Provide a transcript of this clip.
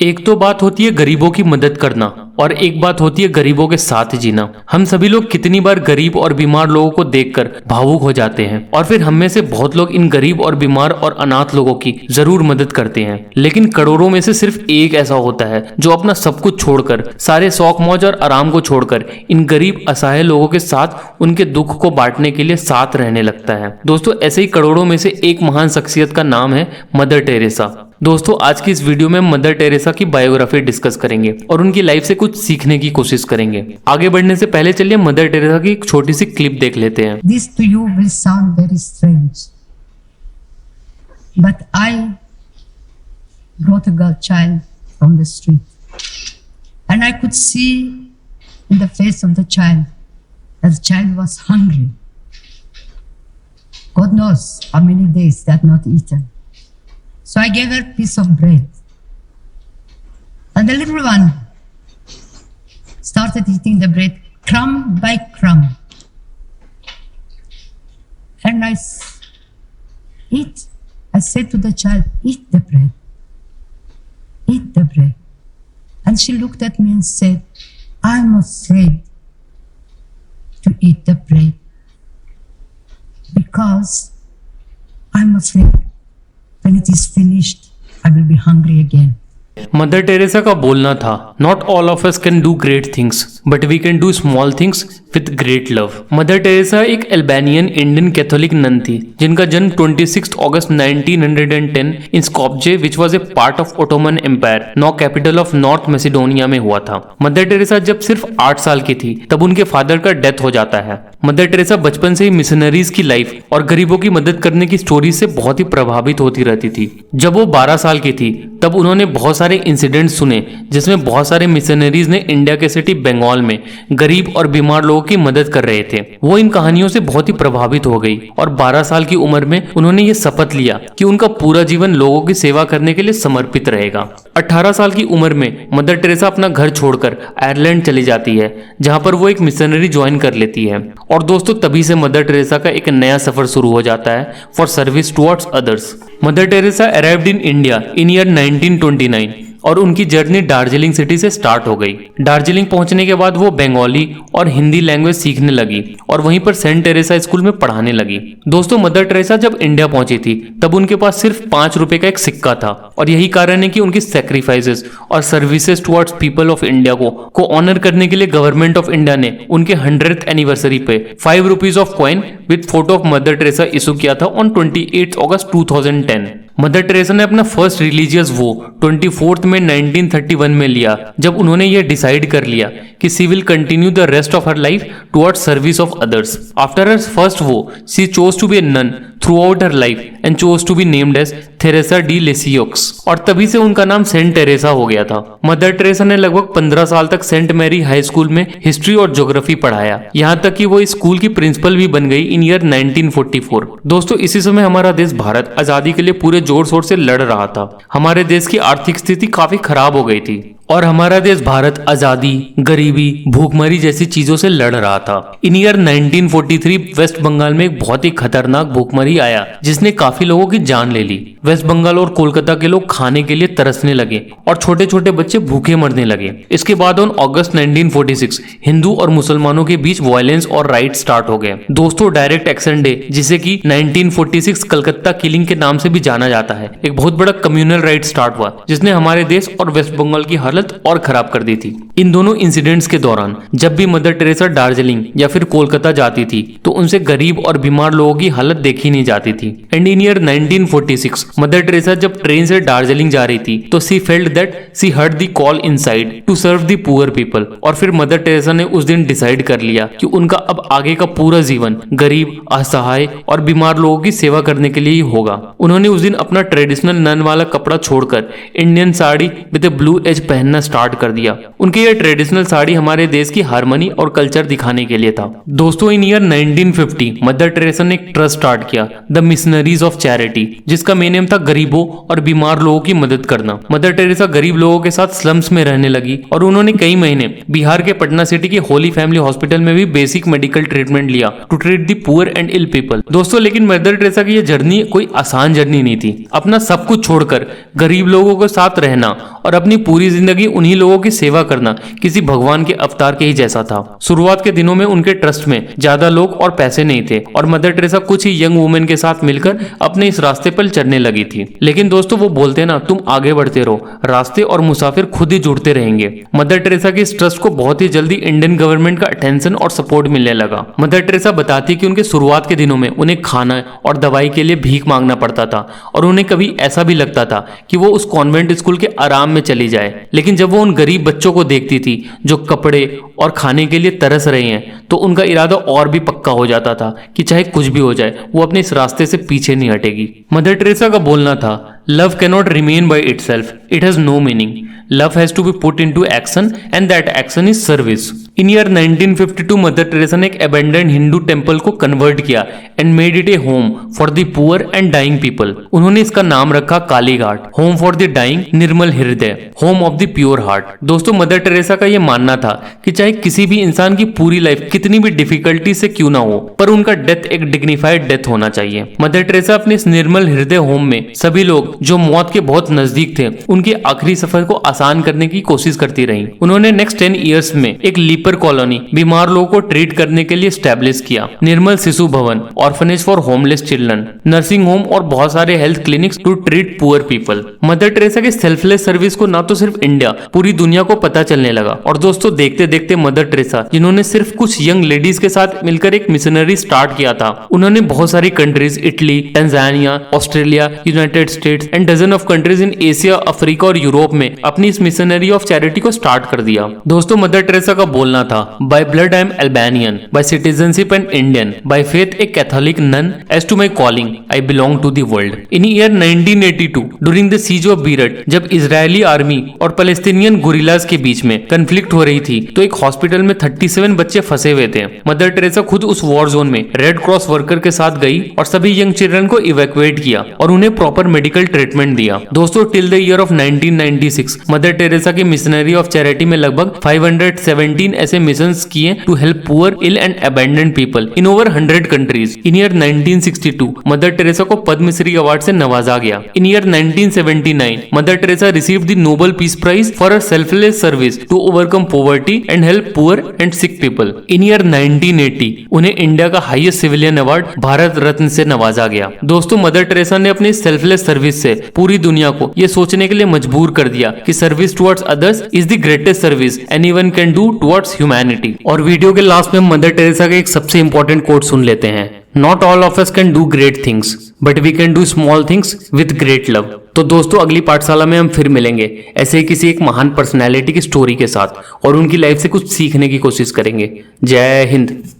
एक तो बात होती है गरीबों की मदद करना और एक बात होती है गरीबों के साथ जीना। हम सभी लोग कितनी बार गरीब और बीमार लोगों को देखकर भावुक हो जाते हैं और फिर हम में से बहुत लोग इन गरीब और बीमार और अनाथ लोगों की जरूर मदद करते हैं। लेकिन करोड़ों में से सिर्फ एक ऐसा होता है जो अपना सब कुछ छोड़कर, सारे शौक मौज और आराम को छोड़कर इन गरीब असहाय लोगों के साथ उनके दुख को बांटने के लिए साथ रहने लगता है। दोस्तों, ऐसे ही करोड़ों में से एक महान शख्सियत का नाम है मदर टेरेसा। दोस्तों, आज की इस वीडियो में मदर टेरेसा की बायोग्राफी डिस्कस करेंगे और उनकी लाइफ से कुछ सीखने की कोशिश करेंगे। आगे बढ़ने से पहले चलिए मदर टेरेसा की एक छोटी सी क्लिप देख लेते हैं। This to you will sound very strange, but I brought a girl child from the street, and I could see in the face of the child that the child was hungry. God knows how many days they had not eaten. So I gave her a piece of bread. And the little one started eating the bread crumb by crumb. And eat. I said to the child, eat the bread. Eat the bread. And she looked at me and said, I'm afraid to eat the bread because I'm afraid when it is finished, I will be hungry again. Mother Teresa का बोलना था, not all of us can do great things but we can do small things with great love. Mother Teresa एक Albanian Indian Catholic nun थी जिनका जन्म 26 अगस्त 1910 in Skopje which was a part of Ottoman Empire, now capital of North Macedonia में हुआ था। Mother Teresa जब सिर्फ 8 साल की थी तब उनके फादर का डेथ हो जाता है। मदर टेरेसा बचपन से ही मिशनरीज की लाइफ और गरीबों की मदद करने की स्टोरी से बहुत ही प्रभावित होती रहती थी। जब वो 12 साल की थी तब उन्होंने बहुत सारे इंसिडेंट्स सुने जिसमें बहुत सारे मिशनरीज ने इंडिया के सिटी बंगाल में गरीब और बीमार लोगों की मदद कर रहे थे। वो इन कहानियों से बहुत ही प्रभावित हो गई और 12 साल की उम्र में उन्होंने ये शपथ लिया कि उनका पूरा जीवन लोगों की सेवा करने के लिए समर्पित रहेगा। 18 साल की उम्र में मदर टेरेसा अपना घर छोड़कर आयरलैंड चली जाती है जहां पर वो एक मिशनरी ज्वाइन कर लेती है। और दोस्तों, तभी से मदर टेरेसा का एक नया सफर शुरू हो जाता है for service towards others. Mother Teresa arrived in India in year 1929 और उनकी जर्नी दार्जिलिंग सिटी से स्टार्ट हो गई। दार्जिलिंग पहुंचने के बाद वो बंगाली और हिंदी लैंग्वेज सीखने लगी और वहीं पर सेंट टेरेसा स्कूल में पढ़ाने लगी। दोस्तों, मदर टेरेसा जब इंडिया पहुंची थी तब उनके पास सिर्फ 5 रुपए का एक सिक्का था और यही कारण है कि उनकी सैक्रिफाइसेस और services towards people of India को ऑनर करने के लिए गवर्नमेंट ऑफ इंडिया ने उनके 100th एनिवर्सरी पे 5 rupees of coin with photo of mother Teresa issue किया था ऑन 28 अगस्त 2010। मदर टेरेसा ने अपना फर्स्ट रिलीजियस वो 24 में 1931 में लिया जब उन्होंने ये डिसाइड कर लिया कि she will continue the rest of her life towards service of others. After her first vow she chose to be a nun throughout her life and chose to be named as Theresa de Lisieux और तभी से उनका नाम Saint Teresa हो गया था। Mother Teresa ने लगभग 15 साल तक सेंट मैरी हाई स्कूल में हिस्ट्री और ज्योग्राफी पढ़ाया, यहाँ तक कि वो इस स्कूल की प्रिंसिपल भी बन गई इन ईयर 1944। दोस्तों, इसी समय हमारा देश भारत आजादी के लिए पूरे जोर शोर से लड़ रहा था। हमारे देश की आर्थिक स्थिति काफी खराब हो गई थी और हमारा देश भारत आजादी, गरीबी, भूखमरी जैसी चीजों से लड़ रहा था। इन ईयर 1943 वेस्ट बंगाल में एक बहुत ही खतरनाक भूखमरी आया जिसने काफी लोगों की जान ले ली। वेस्ट बंगाल और कोलकाता के लोग खाने के लिए तरसने लगे और छोटे छोटे बच्चे भूखे मरने लगे। इसके बाद ऑन अगस्त 1946 हिंदू और मुसलमानों के बीच वायलेंस और राइट स्टार्ट हो गए। दोस्तों, डायरेक्ट एक्शन डे जिसे कि 1946 कलकत्ता किलिंग के नाम से भी जाना जाता है, एक बहुत बड़ा कम्युनल राइट स्टार्ट हुआ जिसने हमारे देश और वेस्ट बंगाल की हालत और खराब कर दी थी। इन दोनों इंसिडेंट्स के दौरान जब भी मदर टेरेसा दार्जिलिंग या फिर कोलकाता जाती थी तो उनसे गरीब और बीमार लोगों की हालत देखी नहीं जाती थी। And in year 1946 mother Teresa जब ट्रेन से दार्जिलिंग जा रही थी तो she felt that she heard the call inside to serve the poor people और फिर मदर टेरेसा ने उस दिन डिसाइड कर लिया कि उनका अब आगे का पूरा जीवन गरीब, असहाय और बीमार लोगों की सेवा करने के लिए ही होगा। उन्होंने उस दिन अपना ट्रेडिशनल नन वाला कपड़ा छोड़कर Indian sari with a blue edge पहनना पहनना स्टार्ट कर दिया। उनके ये ट्रेडिशनल साड़ी हमारे देश की हार्मनी और कल्चर दिखाने के लिए था। दोस्तों इन ईयर 1950 मदर टेरेसा ने एक ट्रस्ट स्टार्ट किया, द मिशनरीज ऑफ चैरिटी, जिसका मेन एम था गरीबों और बीमार लोगों की मदद करना। मदर टेरेसा गरीब लोगों के साथ स्लम्स में रहने लगी और उन्होंने कई महीने बिहार के पटना सिटी के होली फैमिली हॉस्पिटल में भी बेसिक मेडिकल ट्रीटमेंट लिया to treat the poor and ill people. दोस्तों लेकिन मदर टेरेसा की ये जर्नी कोई आसान जर्नी नहीं थी। अपना सब कुछ छोड़कर गरीब लोगों के साथ रहना और अपनी पूरी जिंदगी उन्हीं लोगों की सेवा करना किसी भगवान के अवतार के ही जैसा था। शुरुआत के दिनों में उनके ट्रस्ट में ज्यादा लोग और पैसे नहीं थे और मदर टेरेसा कुछ ही यंग वुमेन के साथ मिलकर अपने इस रास्ते पर चलने लगी थी। लेकिन दोस्तों वो बोलते ना, तुम आगे बढ़ते रहो, रास्ते और मुसाफिर खुद ही जुड़ते रहेंगे। मदर टेरेसा की इस ट्रस्ट को बहुत ही जल्दी इंडियन गवर्नमेंट का अटेंशन और सपोर्ट मिलने लगा। मदर टेरेसा बताती कि उनके शुरुआत के दिनों में उन्हें खाना और दवाई के लिए भीख मांगना पड़ता था और उन्हें कभी ऐसा भी लगता था कि वो उस कॉन्वेंट स्कूल के आराम में चली जाए। लेकिन जब वो उन गरीब बच्चों को देखती थी जो कपड़े और खाने के लिए तरस रहे हैं तो उनका इरादा और भी पक्का हो जाता था कि चाहे कुछ भी हो जाए वो अपने इस रास्ते से पीछे नहीं हटेगी। मदर टेरेसा का बोलना था, love cannot remain by itself, it has no meaning, love has to be put into action and that action is service. In year 1952 mother Teresa ने एक अबेंडेंड हिंदू टेम्पल को कन्वर्ट किया and made it a home for the poor and dying people. उन्होंने इसका नाम रखा Kalighat, home for the dying Nirmal Hriday, home of the pure heart. दोस्तों mother Teresa का यह मानना था कि चाहे किसी भी इंसान की पूरी लाइफ कितनी भी डिफिकल्टी से क्यों ना हो, पर उनका डेथ एक डिग्निफाइड डेथ होना चाहिए। मदर टेरेसा अपने इस निर्मल हृदय होम में सभी लोग जो मौत के बहुत नजदीक थे उनके आखिरी सफर को आसान करने की कोशिश करती रही। उन्होंने नेक्स्ट 10 इयर्स में एक लीपर कॉलोनी बीमार लोगों को ट्रीट करने के लिए स्टैब्लिश किया, Nirmal Shishu Bhavan, orphanage for homeless children, nursing home और बहुत सारे health clinics to treat poor people. Mother Teresa के सेल्फलेस सर्विस को ना तो सिर्फ इंडिया, पूरी दुनिया को पता चलने लगा। और दोस्तों देखते देखते मदर टेरेसा, जिन्होंने सिर्फ कुछ यंग लेडीज के साथ मिलकर एक मिशनरी स्टार्ट किया था, उन्होंने बहुत सारी countries, Italy, Tanzania, Australia, United States and dozen of countries in Asia, Africa और यूरोप में अपनी इस मिशनरी ऑफ चैरिटी को स्टार्ट कर दिया। दोस्तों मदर टेरेसा का बोलना था, by blood I am Albanian, by citizenship an Indian, by faith a Catholic nun, as to my calling I belong to the world. In year 1982 during the siege of Beirut, जब Israeli army और Palestinian गुरिल्लास के बीच में conflict हो रही थी तो एक hospital में 37 बच्चे फंसे हुए थे। मदर टेरेसा खुद उस वॉर जोन में रेड क्रॉस वर्कर के साथ गई और सभी यंग चिल्ड्रन को इवैक्यूएट किया और उन्हें प्रॉपर मेडिकल ट्रीटमेंट दिया। दोस्तों till the year of 1996 Mother Teresa की मिशनरी ऑफ चैरिटी में लगभग 517 ऐसे मिशंस किए to help poor, ill and abandoned people in over 100 countries. In year 1962 Mother Teresa को पद्मश्री अवार्ड से नवाजा गया। In year 1979 Mother Teresa received the Nobel Peace Prize for her selfless service to overcome poverty and help poor and sick people. In year 1980 उन्हें India का highest civilian award Bharat Ratna से नवाजा गया। दोस्तों मदर टेरेसा ने अपनी सेल्फलेस सर्विस से पूरी दुनिया को यह सोचने के लिए मजबूर कर दिया कि service towards others is the greatest service anyone can do towards humanity. और वीडियो के लास्ट में मदर टेरेसा का एक सबसे इंपॉर्टेंट कोट सुन लेते हैं, not all of us can do great things but we can do small things with great love. तो दोस्तों अगली पाठशाला में हम फिर मिलेंगे ऐसे ही किसी एक महान पर्सनैलिटी की स्टोरी के साथ और उनकी लाइफ से कुछ सीखने की कोशिश करेंगे। जय हिंद।